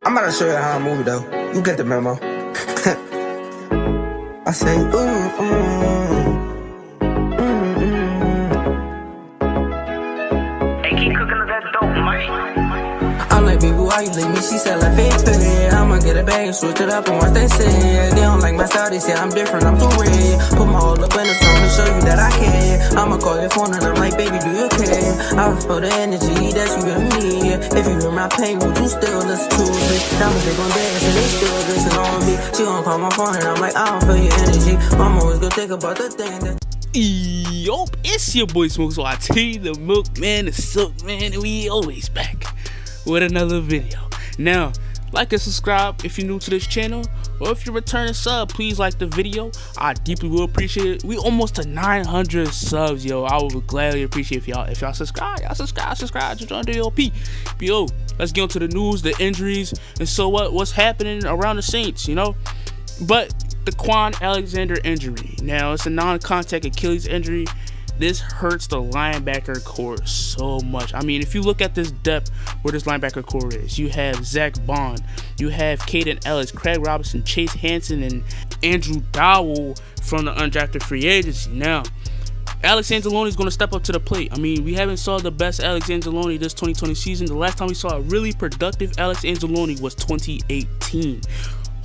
I'm about to show you how I move it though. You get the memo. I say, Hey, keep cooking that dope, Mike. I'm like, baby, why you leave me? She said, like, baby, I'ma get a bag and switch it up and watch they say. They don't like my style, they say I'm different, I'm too red. Put my whole up in the song to show you that I care. I'ma call your phone and I'm like, baby, do you care? I feel the energy that you give me. If you hear my pain, would you still listen to me? Diamonds, they gon' dance and they still listen on me. She gon' call my phone and I'm like, I don't feel your energy. I'm always gonna think about the thing that... Yo, it's your boy Smoke, so I tell you the milkman, the silk man, and we always back with another video. Now, like and subscribe if you're new to this channel, or if you're returning sub, please like the video. I deeply will appreciate it. We almost to 900 subs, yo. I would gladly appreciate if y'all subscribe. Y'all subscribe. Just under your P. Yo, let's get into the news, the injuries, and so what's happening around the Saints, you know. But the KWON Alexander injury. Now, it's a non-contact Achilles injury. This hurts the linebacker core so much. I mean, if you look at this depth where this linebacker core is, you have Zach Bond, you have Caden Ellis, Craig Robinson, Chase Hansen, and Andrew Dowell from the undrafted free agency. Now, Alex Anzalone is going to step up to the plate. I mean, we haven't saw the best Alex Anzalone this 2020 season. The last time we saw a really productive Alex Anzalone was 2018.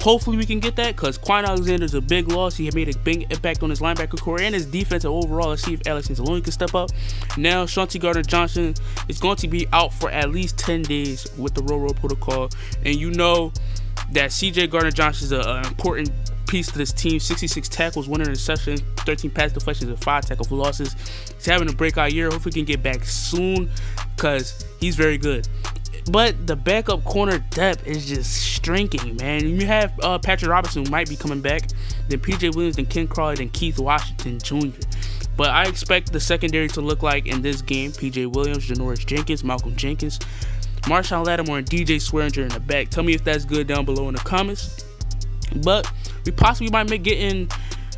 Hopefully we can get that, because KWON Alexander is a big loss. He had made a big impact on his linebacker core and his defense overall. Let's see if Alex Anzalone can step up. Now, Chauncey Gardner-Johnson is going to be out for at least 10 days with the roll protocol. And you know that CJ Gardner-Johnson is an important piece to this team. 66 tackles, 1 interception, 13 pass deflections, and 5 tackle for losses. He's having a breakout year. Hopefully he can get back soon, because he's very good. But the backup corner depth is just shrinking, man. You have Patrick Robinson, who might be coming back, then PJ Williams, then Ken Crawley, then Keith Washington Jr. But I expect the secondary to look like in this game: PJ Williams, Janoris Jenkins, Malcolm Jenkins, Marshawn Lattimore, and DJ Swearinger in the back. Tell me if that's good down below in the comments. But we possibly might be getting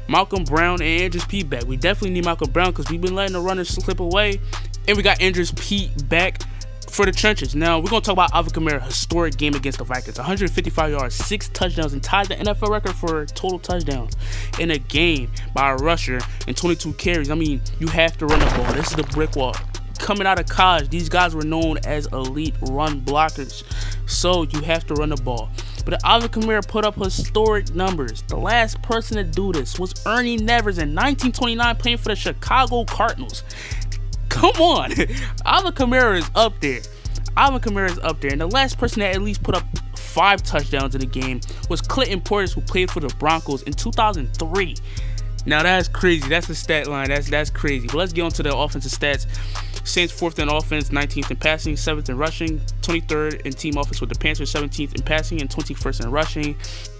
Malcolm Brown and Andrews Pete back. We definitely need Malcolm Brown, because we've been letting the runners slip away. And we got Andrews Pete back for the trenches. Now, we're going to talk about Alvin Kamara, historic game against the Vikings. 155 yards, 6 touchdowns, and tied the NFL record for total touchdowns in a game by a rusher and 22 carries. I mean, you have to run the ball. This is the brick wall. Coming out of college, these guys were known as elite run blockers. So, you have to run the ball. But Alvin Kamara put up historic numbers. The last person to do this was Ernie Nevers in 1929, playing for the Chicago Cardinals. Come on, Alvin Kamara is up there. And the last person that at least put up 5 touchdowns in the game was Clinton Portis, who played for the Broncos in 2003. Now that's crazy. That's the stat line. That's crazy. But let's get on to the offensive stats. Saints 4th in offense, 19th in passing, 7th in rushing, 23rd in team offense with the Panthers, 17th in passing, and 21st in rushing.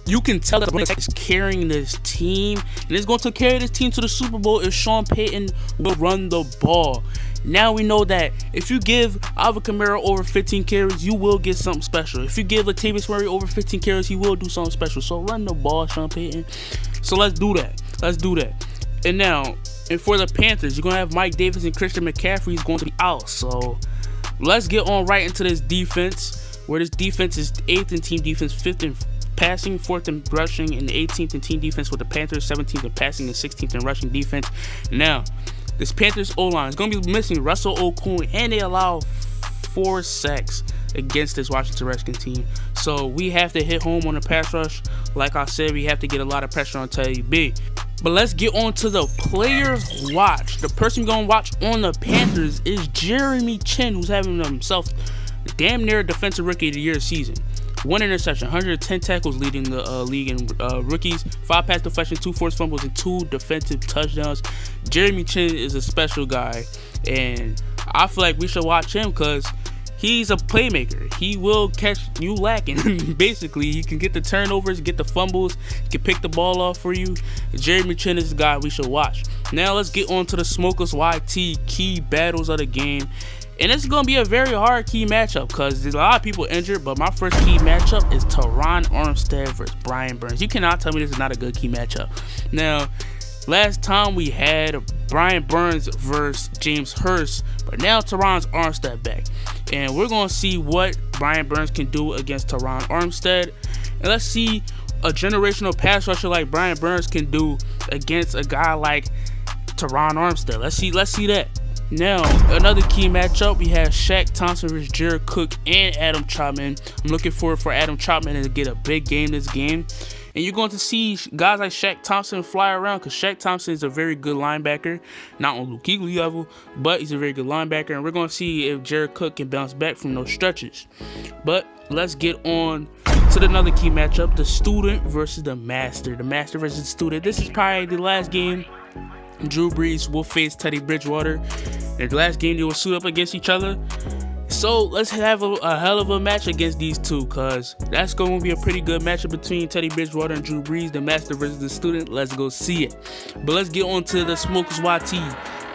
You can tell that running back is carrying this team, and it's going to carry this team to the Super Bowl if Sean Payton will run the ball. Now we know that if you give Alvin Kamara over 15 carries, you will get something special. If you give Latavius Murray over 15 carries, he will do something special. So run the ball, Sean Payton. So let's do that. And now, and for the Panthers, you're going to have Mike Davis and Christian McCaffrey is going to be out. So let's get on right into this defense, where this defense is 8th in team defense, 5th in passing, 4th in rushing, and 18th in team defense with the Panthers, 17th in passing, and 16th in rushing defense. Now, this Panthers O-line is going to be missing Russell Okung, and they allow 4 sacks against this Washington Redskins team. So we have to hit home on the pass rush. Like I said, we have to get a lot of pressure on Teddy B. But let's get on to the player watch. The person we're going to watch on the Panthers is Jeremy Chinn, who's having himself damn near defensive rookie of the year season. 1 interception, 110 tackles, leading the league in rookies, 5 pass deflections, 2 forced fumbles, and 2 defensive touchdowns. Jeremy Chinn is a special guy, and I feel like we should watch him, because he's a playmaker. He will catch you lacking. Basically, he can get the turnovers, get the fumbles, he can pick the ball off for you. Jeremy Chinn is the guy we should watch. Now let's get on to the Smokers YT key battles of the game. And it's going to be a very hard key matchup, because there's a lot of people injured, but my first key matchup is Teron Armstead versus Brian Burns. You cannot tell me this is not a good key matchup. Now, Last time we had Brian Burns versus James Hurst, but now Teron Armstead back. And we're going to see what Brian Burns can do against Teron Armstead. And let's see a generational pass rusher like Brian Burns can do against a guy like Teron Armstead. Let's see that. Now, another key matchup, we have Shaq Thompson versus Jared Cook and Adam Trautman. I'm looking forward for Adam Trautman to get a big game this game. And you're going to see guys like Shaq Thompson fly around, because Shaq Thompson is a very good linebacker. Not on Luke Kuechly level, but he's a very good linebacker. And we're going to see if Jared Cook can bounce back from those stretches. But let's get on to another key matchup, the student versus the master. The master versus the student. This is probably the last game Drew Brees will face Teddy Bridgewater. In the last game, they will suit up against each other. So let's have a hell of a match against these two, because that's going to be a pretty good matchup between Teddy Bridgewater and Drew Brees, the master versus the student. Let's go see it. But let's get on to the Smokers YT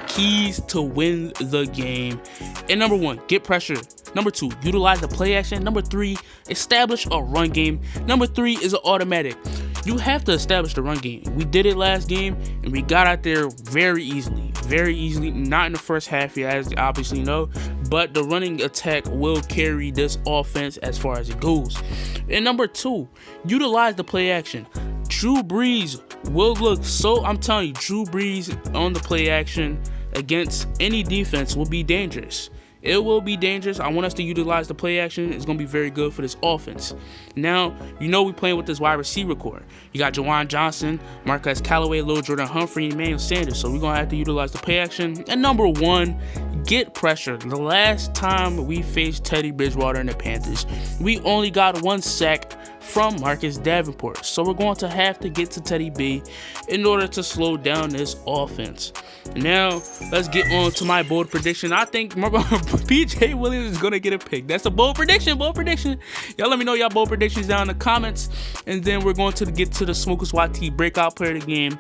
keys to win the game. And number 1, get pressure. Number 2, utilize the play action. Number 3, establish a run game. Number 3 is an automatic. You have to establish the run game. We did it last game, and we got out there very easily. Very easily. Not in the first half, as you obviously know, but the running attack will carry this offense as far as it goes. And number 2, utilize the play action. Drew Brees will look so, I'm telling you, Drew Brees on the play action against any defense will be dangerous. It will be dangerous. I want us to utilize the play action. It's going to be very good for this offense. Now, you know we're playing with this wide receiver core. You got Juwan Johnson, Marquez Callaway, Lil Jordan Humphrey, and Emmanuel Sanders. So we're going to have to utilize the play action. And number 1, get pressure. The last time we faced Teddy Bridgewater and the Panthers, we only got 1 sack from Marcus Davenport. So we're going to have to get to Teddy B in order to slow down this offense. Now, let's get on to my bold prediction. I think PJ Williams is going to get a pick. That's a bold prediction, bold prediction. Y'all let me know y'all bold predictions down in the comments. And then we're going to get to the Smokers YT breakout player of the game.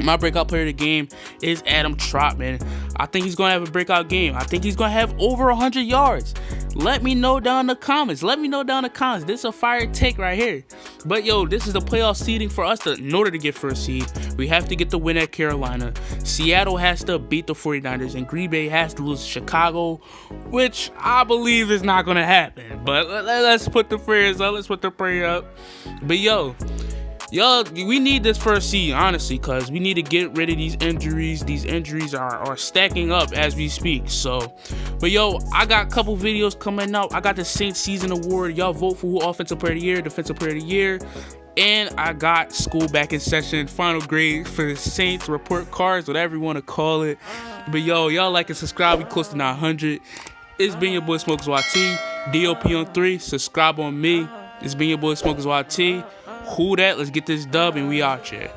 My breakout player of the game is Adam Trautman. I think he's going to have a breakout game. I think he's going to have over 100 yards. Let me know down in the comments. Let me know down in the comments. This is a fire take right here. But yo, this is the playoff seeding for us. In order to get first seed, we have to get the win at Carolina. Seattle has to beat the 49ers, and Green Bay has to lose to Chicago, which I believe is not going to happen. But let's put the prayers up. Let's put the prayer up. But yo, we need this first seed, honestly, because we need to get rid of these injuries. These injuries are stacking up as we speak. So, but yo, I got a couple videos coming out. I got the Saints Season Award. Y'all vote for who Offensive Player of the Year, Defensive Player of the Year. And I got school back in session, final grade for the Saints, report cards, whatever you want to call it. But yo, y'all like and subscribe. We close to 900. It's been your boy Smokers YT. DOP on 3. Subscribe on me. It's been your boy Smokers YT. Who that? Let's get this dub and we out here.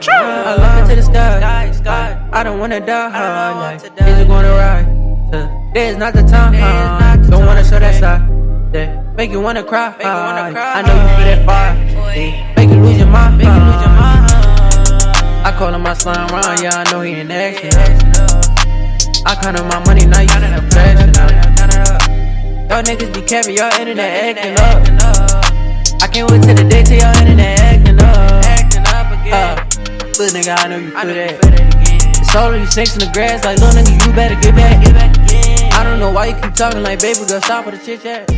I look into the sky. I don't wanna die. Is it gonna ride? Today's not the time. Don't wanna show that side. Make you wanna cry. I know you feel that fire. Make you lose your mind. I call him my slime Ron. Yeah, I know he in action. I counted my money, now you in a fraction. Y'all niggas be careful, y'all internet acting up. I can't wait till the day till y'all internet acting up again. Little nigga, I know you feel that. It's all of you snakes in the grass, like little nigga, you better get back. I don't know why you keep talking like baby girl, stop with the chit chat.